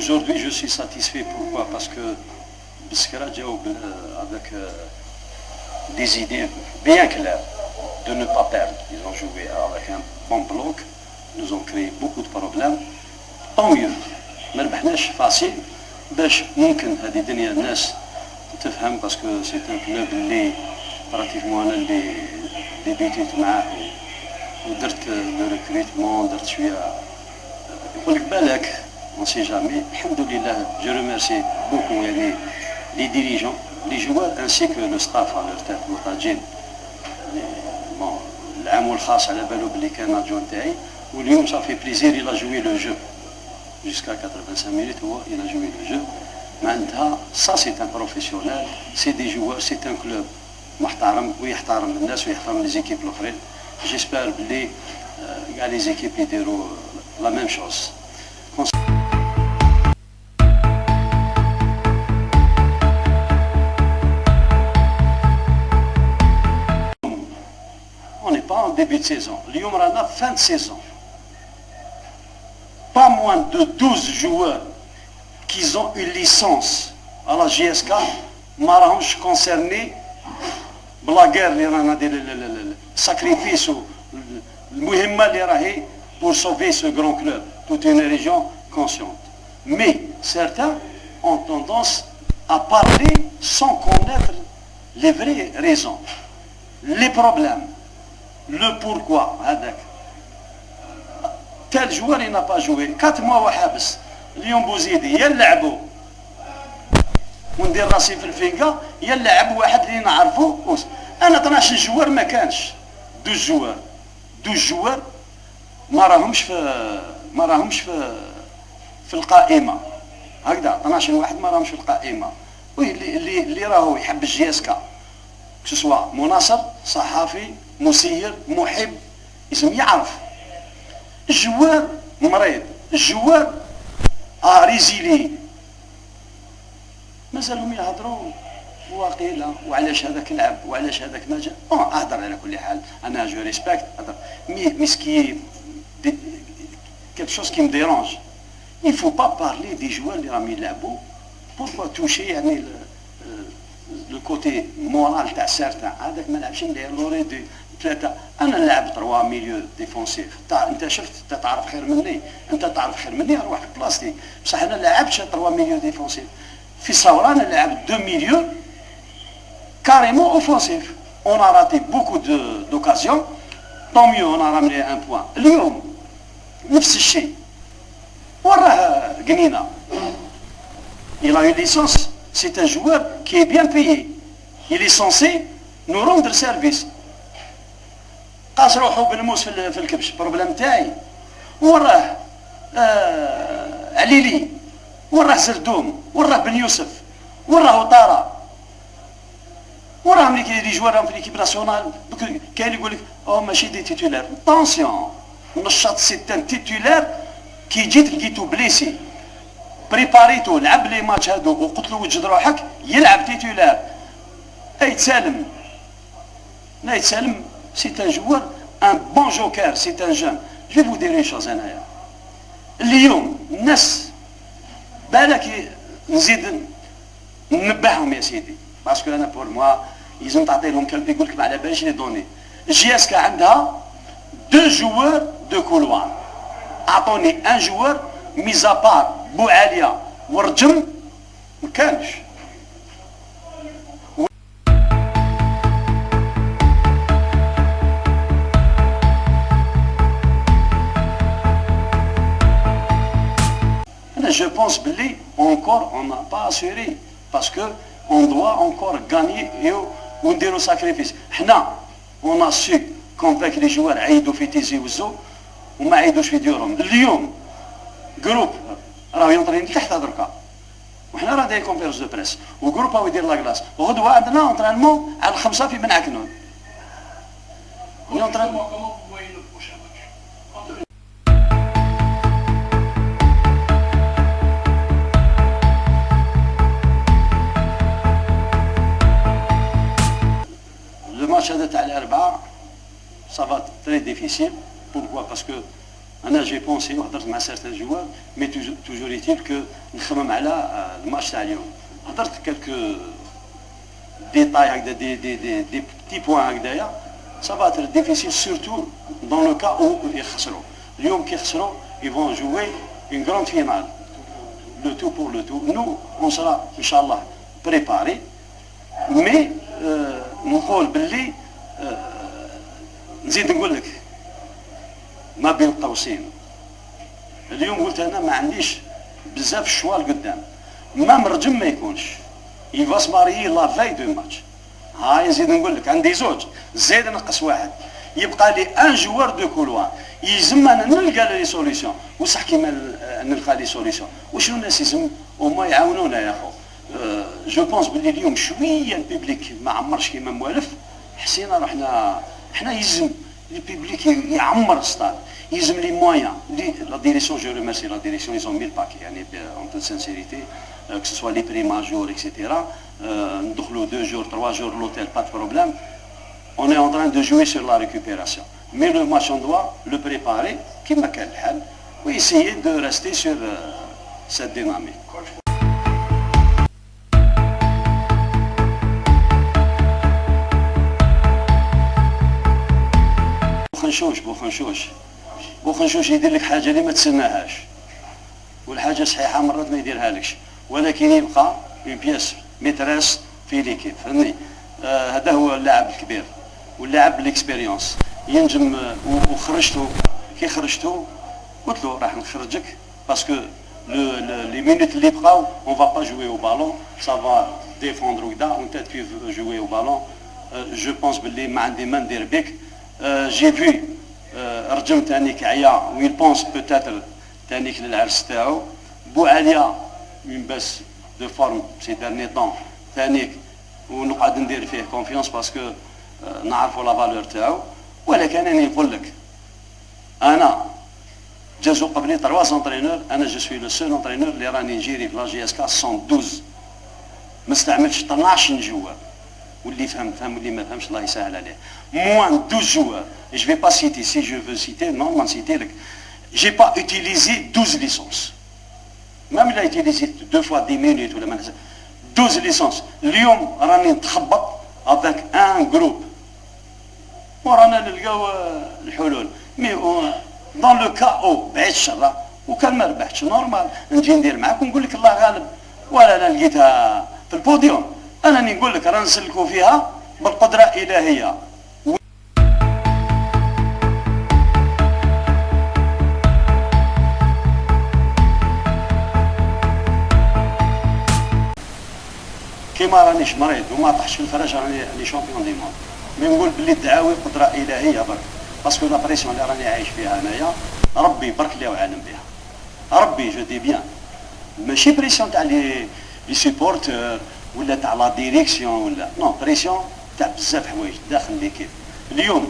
aujourd'hui je suis satisfait. Pourquoi? Parce que Biskra Diaoub avec des idées bien claires de ne pas perdre. Ils ont joué avec un bon bloc, nous ont créé beaucoup de problèmes. Tant mieux. ما ربحناش فاسيل باش ممكن هذه الدنيا الناس تفهم باسكو سي ان كلوب اللي براتيكمون انا اللي ديبيتيت معاه ودرت لو ريكروتمون درت شويه يقول لك بالك اون سي جامي. الحمد لله جو ريميرسي بوكو يعني لي ديريجون لي جوار انسي كو لو ستاف على تاع محتاجين بون العام الخاص على بالو بلي كان ادجون تاعي واليوم صافي بليزير الى جوي لو جو jusqu'à 85 minutes il a joué le jeu. Maintenant, ça c'est un professionnel, c'est des joueurs, c'est un club محترم ويحترم الناس ويحترم les équipes l'offrent. J'espère que les équipes يديروا la même chose. On n'est pas en début de saison. اليوم رانا fin de saison. Pas moins de 12 joueurs qui ont une licence à la GSK ما راهمش concernés بلا guerre اللي رانا ندير الساكريفيس المهمة اللي راهي pour sauver ce grand club, toute une région consciente. Mais certains ont tendance à parler sans connaître les vraies raisons, les problèmes, le pourquoi. Tel joueur il n'a pas joué 4 mois وحابس. اليوم بوزيدي يلعبوا وندير راسي في الفينكا يلعب واحد اللي نعرفو. انا 12 جوار ما كانش 12 جوار ما راهمش في القائمه هكذا. 12 واحد ما راهمش في القائمه. اللي راهو يحب الجياسكا سواء مناصر صحافي مسير محب اسم يعرف. الجوار مريض، الجوار ريزيلي مازالهم يهضروا واقيلا وعلاش هذاك لعب وعلاش هذاك ما جا. اهضر على كل حال انا جو ريسبكت هضر مي سكي quelque chose qui me dérange. Il faut pas parler des joueurs اللي راهم يلعبوا. Pourquoi toucher يعني le côté moral تاع سارتان هذاك ما لعبش ندير لوري دي ثلاثة. أنا نلعب 3 ميليو ديفونسيف. أنت شفت أنت تعرف خير مني، أنت تعرف خير مني أروح في بلاصتي. بصح أنا لعبتش 3 ميليو ديفونسيف. في صورة أنا لعبت 2 ميليو كاريمون أوفونسيف. On a raté beaucoup d'occasions. Tant mieux on a ramené un point. اليوم نفس الشيء. وراه قنينة. Il a une licence. C'est un joueur qui est bien payé. Il est censé nous rendre service. قاس روحو بالموس في الكبش بروبليم تاعي. وراه عليلي وراه زردوم وراه بن يوسف وراه طارا وراه ملي لي جوار في ليكيب ناسيونال كاين يقول لك ماشي دي تيتولار. طونسيون نشاط سي ان تيتولار كي جيت لقيتو بليسي بريباريتو لعب لي ماتش هادو وقلت له وجد روحك يلعب تيتولار. يتسالم لا يتسالم. C'est un joueur, un bon joker, c'est un jeune. Je vais vous dire une chose هنايا. اليوم الناس بالك نزيد ننبههم يا سيدي باسكو انا بور موا يلزم تعطي لهم كلب يقول لك ما على باليش لي دوني. جياسكا عندها 2 joueurs de couloir. اعطوني ان جوار ميزا بار بوعاليه ورجم ما كانش. Je pense que encore on n'a pas assuré parce que on doit encore gagner et on dire au sacrifice. On a su convaincre les joueurs عيدوا في تيزي وزو وما عيدوش في ديورهم. اليوم جروب راه ينطرين تحت دركا وحنا راه دايرين كونفيرنس دو بريس وجروب راهو يدير لا كلاس وغدوه عندنا انترينمون على 5 في بن عكنون. الماتش هذا تاع الاربعاء ça va très difficile. Pourquoi? Parce que انا جي بونسي وهضرت مع سارتان جوار مي توجور يتيل كو نخمم على الماتش تاع اليوم. هضرت كالكو ديتاي هكذا دي بتي بوان هكذايا سافا اتر ديفيسيل سورتو دون لو كا او يخسروا. اليوم كي يخسروا يفون جوي اون غروند فينال لو تو بور لو تو. نو اون سرا ان شاء الله بريباري مي نقول باللي نزيد نقول لك ما بين قوسين اليوم قلت انا ما عنديش بزاف الشوال قدام، ما مرجم ما يكونش يفاس ماريي لا فاي دو ماتش. هاي نزيد نقول لك عندي زوج زيد نقص واحد يبقى لي ان جوار دو كولوار. يلزم انا نلقى لي سوليسيون وصح كيما نلقى لي سوليسيون وشنو الناس يلزم وما يعاونونا يا خو. جو بونس بلي اليوم شويه البيبليك ما عمرش كيما موالف حسينا رحنا حنا يلزم البيبليك يعمر السطاد يلزم لي مويان لا ديريسيون. جو ريميرسي لا ديريسيون ils ont mis le paquet يعني en toute sincérité que ce soit les prix majors etc. ندخلوا 2 jours 3 jours l'hôtel pas de problème. On est en train de jouer sur la récupération mais le match on doit le préparer كيما كان الحال و essayer de rester sur cette dynamique. بوخنشوش يدير لك حاجه اللي ما تسناهاش والحاجه صحيحه مرات ما يديرها لكش ولكن يبقى اون بياس ميتريس في ليكيب فهمني. هذا هو اللاعب الكبير واللاعب بالاكسبيريونس ينجم. وخرجتو كي خرجتو قلت له راح نخرجك باسكو لي مينوت اللي بقاو اون فا با جوي او بالون سافا ديفوندر وكدا وانت تكيف جوي او بالون. جو بونس باللي ما عندي ما ندير بك. جي في رجم تانيك عيا ويل بونس بوتاتر تانيك للعرس تاعو. بوعليا من باس دو فورم سي دارني طون تانيك ونقعد ندير فيه كونفيونس باسكو نعرفوا لا فالور تاعو. ولكن انا نقول لك انا جازو قبلي 3 زونترينور. انا جو سوي لو سول انترينور اللي راني نجيري في لا جي اس كا 112 ما استعملتش 12 جوار. واللي فهم واللي ما فهمش الله يسهل عليه. موان 12 joueurs et je vais pas citer si je veux citer non ما نسيتي لك. j'ai pas utilisé 12 licences même il a utilisé 2 fois 10 minutes ولا ما 12 licences. اليوم راني نتخبط avec un groupe ورانا نلقاو الحلول مي دون لو كا او بعيد الشر وكان ما ربحتش نورمال نجي ندير معاك ونقول لك الله غالب ولا انا لقيتها في البوديوم. انا نقول لك راه نسلكوا فيها بالقدره الالهيه. كيما رانيش مريض وما طحش في الفراش راني شامبيون دي موند مي نقول باللي الدعاوي قدره الهيه برك باسكو لا بريسيون اللي راني عايش فيها انايا ربي برك لي وعالم بها. ربي جو دي بيان ماشي بريسيون تاع لي سيبورتور ولا تاع لا ديريكسيون ولا نو بريسيون تاع بزاف حوايج داخل ليكيب. اليوم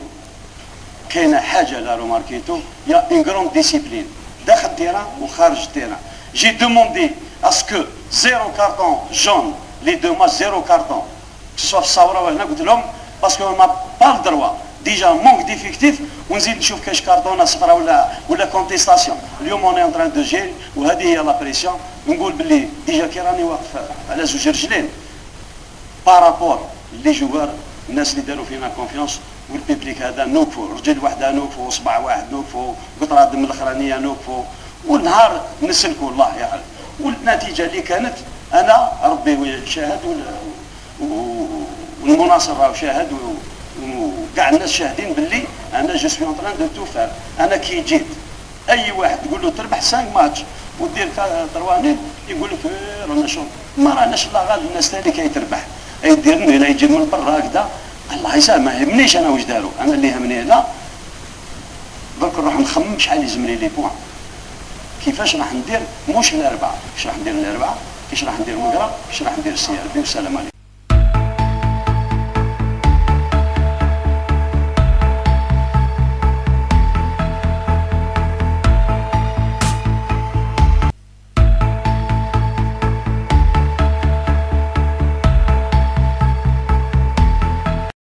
كاينه حاجه لا روماركيتو يا اون غروند ديسيبلين داخل التيران وخارج التيران. جي دوموندي اسكو 0 كارطون جون لي دو ماتش 0 كارطون سوا في الصوره وهنا قلت لهم باسكو ما با الدروا ديجا مونك ديفيكتيف ونزيد نشوف كاش كارطونه صفراء ولا كونتيستاسيون. اليوم اوني اون تران دو جيري وهذه هي لا بريسيون. نقول باللي ديجا كي راني واقف على زوج رجلين بارابور لي جوار الناس اللي داروا فينا كونفيونس والبيبليك هذا نوقفوا رجل وحده نوقفوا صباع واحد نوقفوا قطره دم الاخرانيه نوقفوا والنهار نسلكوا الله يعلم. والنتيجه اللي كانت انا ربي شاهد والمناصر راه شاهد وكاع الناس شاهدين باللي انا جو سوي اون تران دو تو فار. انا كي جيت اي واحد تقول له تربح 5 ماتش ودير 3 نيت يقول لك رانا شوف ما راناش الله غالب. الناس ثاني كي تربح يديرني لا يجي من برا هكذا الله يسامح ما يهمنيش انا واش داروا. انا اللي يهمني هذا درك نروح نخمم شحال يلزم لي بوان كيفاش راح ندير مش الاربعه كيفاش راح ندير الاربعه كيفاش راح ندير المقرب كيفاش راح ندير السي ار بي والسلام عليكم.